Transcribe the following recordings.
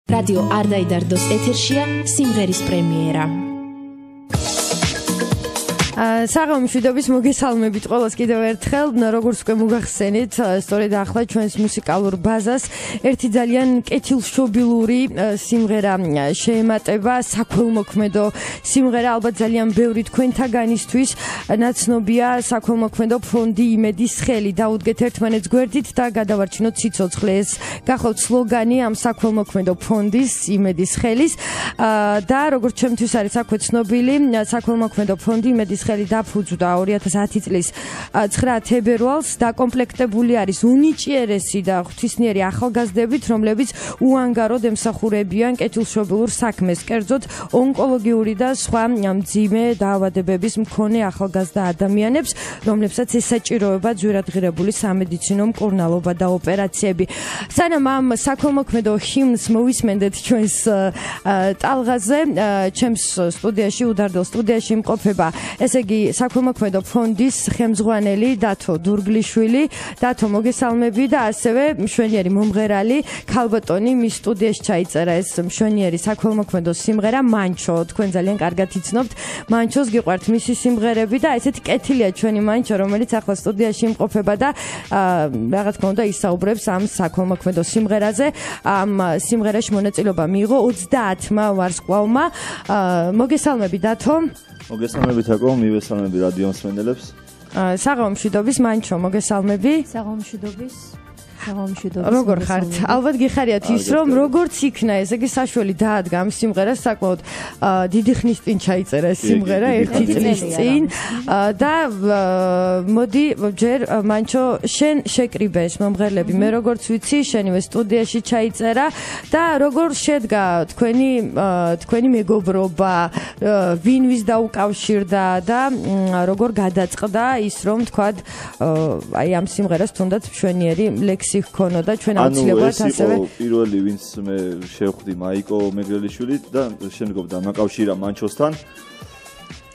რადიო არდაიდარდოს ეთერშია სიმღერის პრემიერა. საღამომშვიდობის მოგესალმებით ყველას კიდევ ერთხელ, როგორც უკვე მოგახსენით, სწორედ ახლა ჩვენს მუსიკალურ ბაზას ერთი ძალიან კეთილშობილური სიმღერა შეემატება, საქველმოქმედო სიმღერა, ალბათ ძალიან ბევრი თქვენთაგანისთვის ნაცნობია საქველმოქმედო ფონდი იმედის ხელი. დაუდგეთ ერთმანეთს გვერდით და გადავარჩინოთ სიცოცხლე. ეს გახლავთ სლოგანი ამ საქველმოქმედო ფონდის იმედის ხელის და როგორც ჩემთვის არის აქვე ცნობილი, საქველმოქმედო ფონდი იმედის ხელი დაფუძნდა 2010 წლის 9 თებერვალს, დაკომპლექტებული არის უნიჭიერესი და ღვთისმიერი ახალგაზრდებით, რომლებიც უანგაროდ ემსახურებიან კეთილშობილურ საქმეს, კერძოდ ონკოლოგიური და სხვა მძიმე დაავადებების მქონე ახალგაზრდა ადამიანებს, რომლებსაც ესაჭიროება ძვირადღირებული სამედიცინო მკურნალობა და ოპერაციები. სანამ ამ საქველმოქმედო ჰიმნს მოვისმენდეთ ჩვენს ტალღაზე, ჩემს სტუდიაში, უდარდელ სტუდიაში იმყოფება ესე იგი საქველმოქმედო ფონდის ხელმძღვანელი დათო დურგლიშვილი. დათო, მოგესალმები და ასევე მშვენიერი მომღერალი ქალბატონი, მის სტუდიაში ჩაიწერა ეს მშვენიერი საქველმოქმედო სიმღერა მანჩო. თქვენ ძალიან კარგად იცნობთ მანჩოს, გიყვართ მისი სიმღერები და ესეთი კეთილია ჩვენი მანჩო, რომელიც ახლა სტუდიაში იმყოფება და რა თქმა უნდა ისაუბრებს ამ საქველმოქმედო სიმღერაზე. ამ სიმღერაში მონაწილეობა მიიღო 30-მა ვარსკვლავმა. მოგესალმები დათო. მოგესალმებით აკო, მივესალმები რადიო მსმენელებს. საღამომშვიდობის მანჩო, მოგესალმები. საღამომშვიდობის. როგორ ხართ? ალბათ გიხარიათ ის, რომ როგორც იქნა, ესე იგი საშველი დაადგა ამ სიმღერას, საკმაოდ დიდი ხნის წინ ჩაიწერა ეს სიმღერა, 1 წლის წინ და მოდი ჯერ მანჩო შენ შეკრიბე ეს მომღერლები, მე როგორც ვიცი, შენივე სტუდიაში ჩაიწერა და როგორ შედგა თქვენი მეგობრობა, ვინ ვის დაუკავშირდა და როგორ გადაწყდა ის, რომ თქვა აი ამ სიმღერას თუნდაც მშვენიერი ლექსი ჰქონოდა ჩვენ აუცილებლად ასევე. ანუ ეს იყო პირველი, ვინც მე შევხვდი, მაიკო მეგრელიშვილი და შემდგომ დამაკავშირა მანჩოსთან.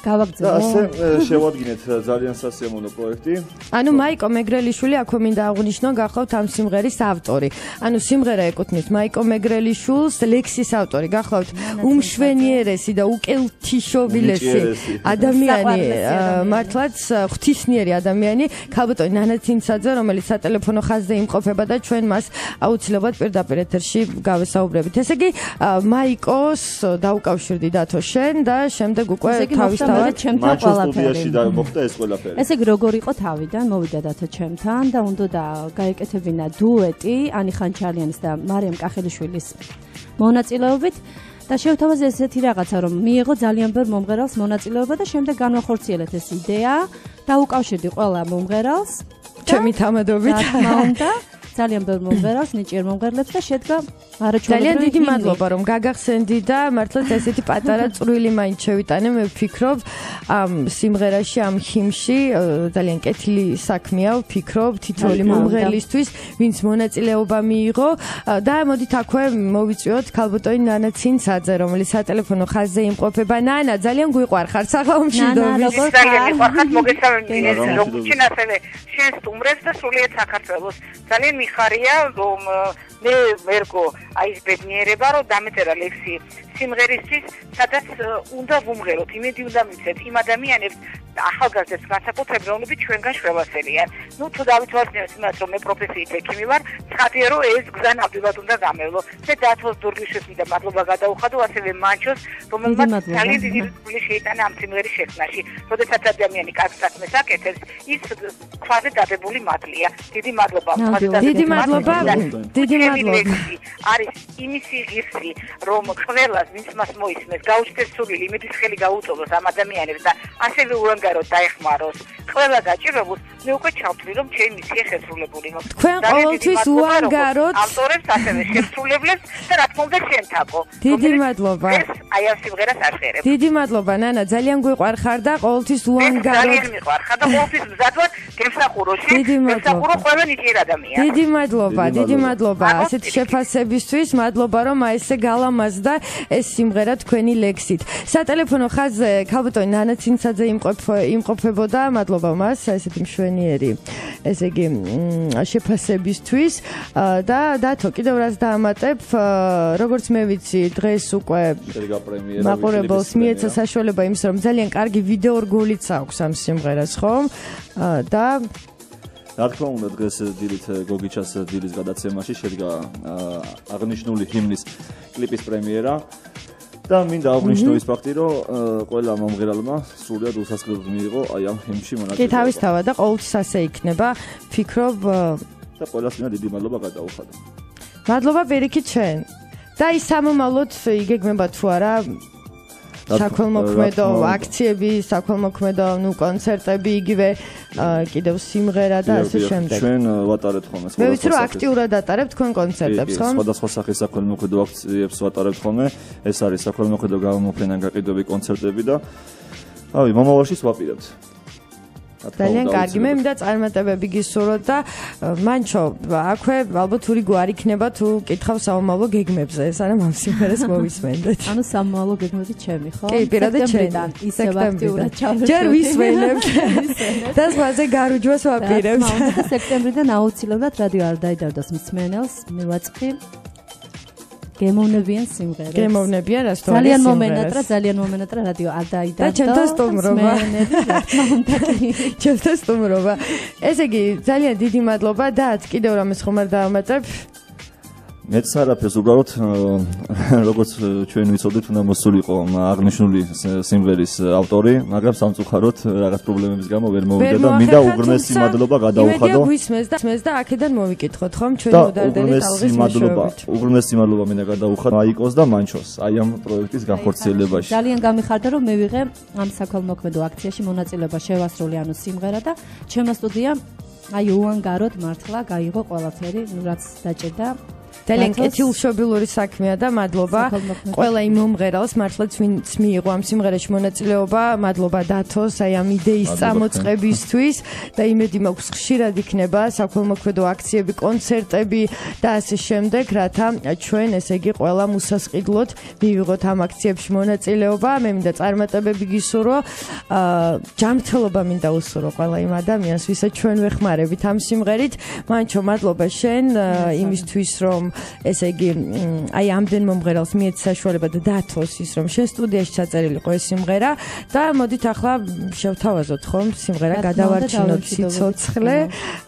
გავაგზავნე. და ასე შევადგინეთ ძალიან სასიამოვნო პროექტი. ანუ მაიკო მეგრელიშვილი აქვე მინდა აღვნიშნო, გახლავთ ამ სიმღერის ავტორი. ანუ სიმღერა ეკუთვნის მაიკო მეგრელიშვილს, ლექსის ავტორი გახლავთ უმშვენიერესი და უკეთილშობილესი ადამიანი, მართლაც ღვთისმიერი ადამიანი, ქალბატონი ნანა ცინცაძე, რომელიც სატელეფონო ხაზზე იმყოფება და ჩვენ მას აუცილებლად პირდაპირ ეთერში გავესაუბრებით. ესე იგი, მაიკოს დაუკავშირდი დათო შენ და შემდეგ უკვე თავის ჩემთან ყველაფერი. და მოხდა ეს ყველაფერი. ესე იგი როგორ იყო თავიდან, მოვიდა დათო ჩემთან და უნდა გაეკეთებინა დუეტი ანი ხანჩალიანის და მარიამ კახელიშვილის მონაწილეობით და შევთავაზე ესეთი რაღაცა, რომ მიიღო ძალიან ბევრ მომღერალს მონაწილეობა და შემდეგ განვახორციელეთ ეს იდეა და უკავშირდი ყველა მომღერალს ჩემი თამადობით. ძალიან ბევრ მომღერალს, ნიჭიერ მომღერლებს და შედგა არაჩვეულებრივი. ძალიან დიდი მადლობა რომ გაგახსენდი და მართლაც ესეთი პატარა წვრილი მაინც შევიტანე. მე ვფიქრობ ამ სიმღერაში, ამ ჰიმში ძალიან კეთილი საქმეა, ვფიქრობ თითოეული მომღერლისთვის, ვინც მონაწილეობა მიიღო და მოდით აქვე მოვიწვიოთ ქალბატონი ნანა ცინცაძე, რომელიც სატელეფონო ხაზზე იმყოფება. ნანა, ძალიან გვიყვარხარ საღამომშვიდობის. ძალიან მიყვარხარ, მოგესალმებით. როგორც შენ ასევე შენ სტუმრებს და სრულიად საქართველოს. ძალიან მიხარია რომ მე ვერგო აი ეს ბედნიერება რომ დამეწერა ლექსი სიმღერისთვის, სადაც უნდა ვუმღეროთ, იმედი უნდა მიცეთ იმ ადამიანებს ახალგაზრდებს განსაკუთრებით, რომლებიც ჩვენგან შველასელიან. ნუ თუ დავითვალისწინებთ იმას, რომ მე პროფესიით ექიმი ვარ, ცხადია რომ ეს გზა ნამდვილად უნდა გამევლო. მე დათოს დურგლიშვილს მინდა მადლობა გადაუხადო, ასევე მანჩოს, რომელმაც ძალიან დიდი როლი შეიტანა ამ სიმღერის შექმნაში. როდესაც ადამიანი კარგ საქმეს აკეთებს, ის ქვაზე დადებული მადლია. დიდი მადლობა. დიდი მადლობა. დიდი მადლობა. არის იმისი ღირსი, რომ ყველას ვინც მას მოისმენს, გაუჩნდეს სულელი, იმედის ხელი გაუწოდოს ამ ადამიანებს და ასევე უანგაროდ დაეხმაროს. ყველა გაჭირებულს მე უკვე ჩავთვლი, რომ ჩემი მისია შესრულებული მოხდა. თქვენ ყოველთვის უანგაროდ ავტორებს, ასევე შემსრულებლებს და რა თქმა უნდა შემთაკო. დიდი მადლობა. აი ამ სიმღერას აღწერებ. დიდი მადლობა ნანა, ძალიან გვიყვარხარ და ყოველთვის უანგაროდ. ძალიან მიყვარხარ და ყოველთვის მზად ვარ გემსახუროში. გემსახურო ყველა ნიჭიერ ადამიანს. დიდი მადლობა, დიდი მადლობა. ასეთ შეფასებისთვის, მადლობა რომ აი ესე გალამაზდა ეს სიმღერა თქვენი ლექსით. სატელეფონო ხაზზე ქალბატონი ნანა ცინცაძე იმყოფებოდა, მადლობა მას, ესეთი მშვენიერი, ესე იგი, შეფასებისთვის და დათო კიდევ რას დაამატებ, როგორც მე ვიცი, დღეს უკვე მაყურებელს მიეცა საშუალება იმის, რომ ძალიან კარგი ვიდეო რგოლიც აქვს ამ სიმღერას, ხო? და რა თქმა უნდა დღეს დილით გოგიჩას დილის გადაცემაში შედგა აღნიშნული ჰიმნის კლიპის პრემიერა და მინდა აღვნიშნო ის ფაქტი, რომ ყველა მომღერალმა სრულად უსასყიდლოდ მიიღო აი ამ ჰიმნში მონაწილეობა. კი თავისთავად და ყოველთვის ასე იქნება, ფიქრობ და ყველას მინდა დიდი მადლობა გადაუხადო. მადლობა ვერიქი ჩვენ. და ის სამომავლოდ იგეგმება თუ არა საქველმოქმედო აქციები, საქველმოქმედო კონცერტები, იგივე კიდევ სიმღერა და ასე შემდეგ. ჩვენ ვატარებთ ხოლმე. მე ვიცი რომ აქტიურად ატარებთ თქვენ კონცერტებს, ხო? სხვადასხვა სახის საქველმოქმედო აქციებს ვატარებთ ხოლმე. ეს არის საქველმოქმედო გამოფენიდან გაყიდვები კონცერტები და ავი მომავალშიც ვაპირებთ. ძალიან კარგი, მე მინდა წარმატებები გისურვოთ და მანჩო, აქვე ალბათ თური გვარი იქნება თუ კითხავ სამომავლო გეგმებზე, ეს არა ამ სიმღერას მოვისმენდეთ. ანუ სამომავლო გეგმები ჩემი, ხო? კი, პირადად ჩემი. ისევ აქტიურად ჩავერთო. ჯერ ვისმენებთ. და სხვაზე გარუჯვას ვაპირებთ. სექტემბრიდან აუცილებლად რადიო არ დაიდარდოს მსმენელს, მივაწყი გემოვნებიან სიმღერებს. გემოვნებიან რა თქმა უნდა. ძალიან მომენატრა რადიო არ დაიდარდო. და ჩემთან სტუმრობა. ჩემთან სტუმრობა. ესე იგი, ძალიან დიდი მადლობა და კიდევ რამეს ხომ არ დაამატებ? მეც არაფერს უბრალოდ როგორც ჩვენ ვიცოდით, უნდა მოსულიყო აღნიშნული სიმღერის ავტორი, მაგრამ სამწუხაროდ რაღაც პრობლემების გამო ვერ მოვიდა და მინდა უღრმესი მადლობა გადაუხადო. იმედია გვისმენს და აქედან მოვიკითხოთ, ხომ? ჩვენი მოდარდელი ტალღის მეშვეობით. უღრმესი მადლობა მინდა გადაუხადო აიკოს და მანჩოს აი ამ პროექტის განხორციელებაში. ძალიან გამიხარდა რომ მე ვიღე ამ საქველმოქმედო აქციაში მონაწილეობა შევასრულე ანუ სიმღერა და ჩემო სტუდია აი უანგაროდ მართლა გაიღო ყველაფერი, რაც დაჭირდა. ძალიან კეთილშობილური საქმეა და მადლობა ყველა იმ მომღერალს მართლაც ვინც მიიღო ამ სიმღერაში მონაწილეობა, მადლობა დათოს აი ამ იდეის წამოწყებისთვის და იმედი მაქვს ხშირად იქნება საქველმოქმედო აქციები, კონცერტები და ასე შემდეგ, რათა ჩვენ ესე იგი ყველა უსასყიდლოდ მივიღოთ ამ აქციებში მონაწილეობა. მე მინდა წარმატებები გისურვო, ჯანმრთელობა მინდა უსურვო ყველა იმ ადამიანს, ვისაც ჩვენ ვეხმარებით ამ სიმღერით. მანჩო, მადლობა შენ იმისთვის, რომ ესე იგი აი ამდენ მომღერალს მიეცა საშუალება და დათოს ის რომ შენ სტუდიაში ჩაწერილიყო ეს სიმღერა და მოდით ახლა შევთავაზოთ ხომ სიმღერა გადავარჩინოთ სიცოცხლე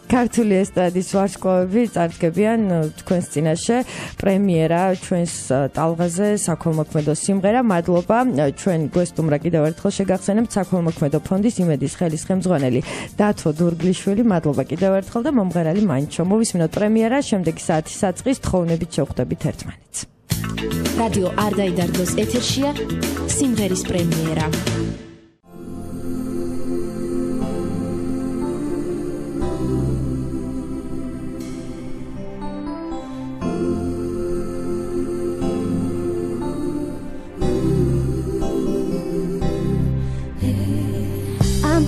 ქართული ესტრადის ვარსკვლავები წარდგებიან თქვენს წინაშე პრემიერა ჩვენს ტალღაზე საქველმოქმედო სიმღერა მადლობა ჩვენ გვესტუმრა კიდევ ერთხელ შეგახსენებთ საქველმოქმედო ფონდის იმედის ხელის ხელმძღვანელი დათო დურგლიშვილი მადლობა კიდევ ერთხელ და მომღერალი მანჩო მოვისმინოთ პრემიერა შემდეგი საათის საწყის თხოვნებით შევხვდებით ერთმანეთს რადიო არ დაიდარდოს ეთერშია სიმღერის პრემიერა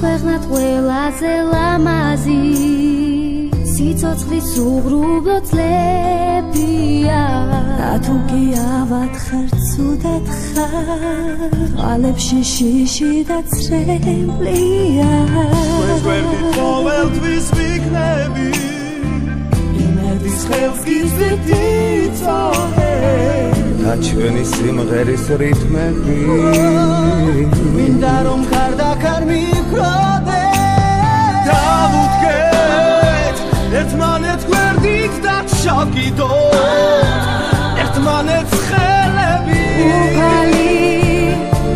ქვეყნად ყველაზე ლამაზი სიცოცხლის უღრუბლო წლებია და თუ კი ავათხარ ცუდად ხარ ყალებში შიში და წრემლია ვერდით ყოველთვის ვიქნები იმედის ხელს გიზდითიცოე და ჩვენი სიმღერის რითმები მინდა რომ ხარ მიკროდე დავუდგეთ ერთმანეთ გვერდით და ჩავკიდოთ ერთმანეთს ხელები უფალი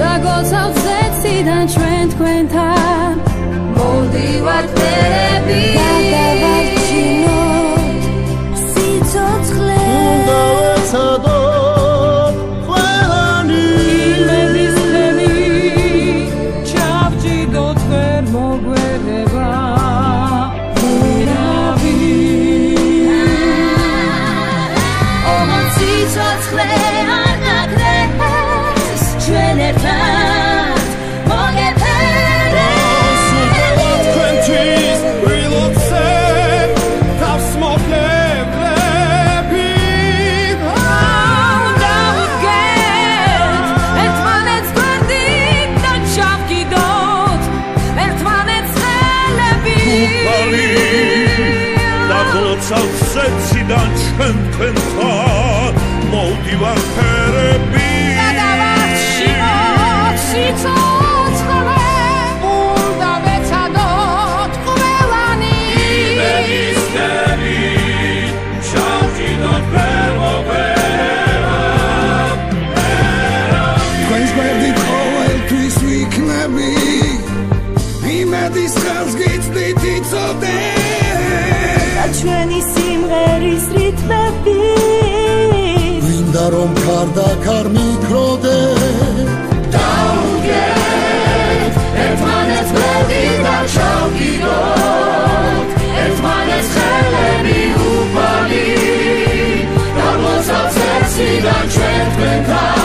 და გოცავთ ზეციდან ჩვენ თქვენთან მოვდივართ ფერები დავარჩინოთ სიცოცხლე უნდა ვეცადოთ we look გაგოცავთ ზეციდან ჩვენ თქვენთან მოვდივარ ფერები სიცოცხლე უნდა ვეცადოთ ყველანი იმედისდები შავჭიდოთ ვერ მოგვევა თქვენს გვერდით ყოველთვის ვიქნები იმედის ხელს გიწვდით იცოდე და ჩვენი სიმღერის რიტმები მინდა რომ ქარდაქარ მიქროდე ერთმანეთს გვერდიდან ჩავგიდოთ ერთმანეთს ხელები უფალი და მოწავთ ზეციდან ჩვენ თქვენთან